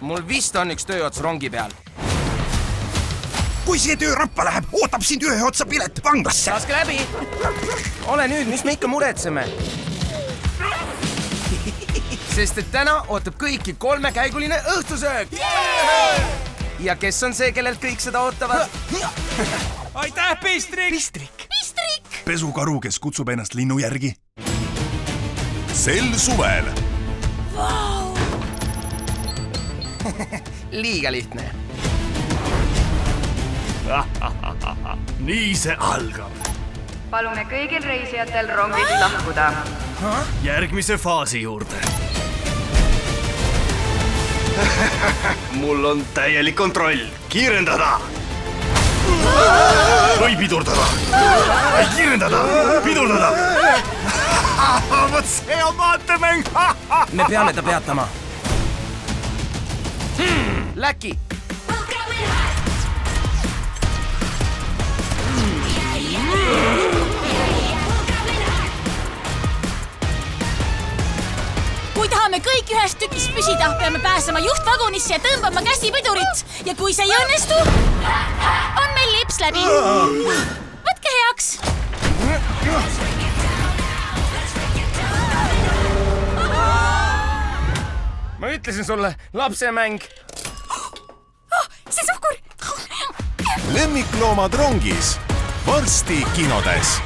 Mul vist on üks tööots rongi peal. Kui see töö rappa läheb, ootab sind ühe otsa pilet vanglasse. Laske läbi! Ole nüüd, mis me ikka muretseme? Sest et täna ootab kõiki 3-käiguline õhtusöök! Ja kes on see, kellelt kõik seda ootavad? Aitäh, Pistrik! Pistrik! Pesukaru, kes kutsub ennast linnu järgi. Sel suvel. Liiga lihtne. Nii see algab. Palume kõigil reisijatel rongist lahkuda. Järgmise faasi juurde. Mul on täielik kontroll. Kiirendada! Või pidurdada! Või kiirendada! Pidurdada! Võt see on vaatemäng! Me peame ta peatama. Läki! Kui tahame kõik ühes tükis püsida, peame pääsema juhtvagunisse ja tõmbama käsipidurit. Ja kui see ei õnnestu, on meil lips läbi. Võtke heaks! Ma ütlesin sulle, lapsemäng. See suhkur! Lemmikloomad rongis. Varsti kinodes.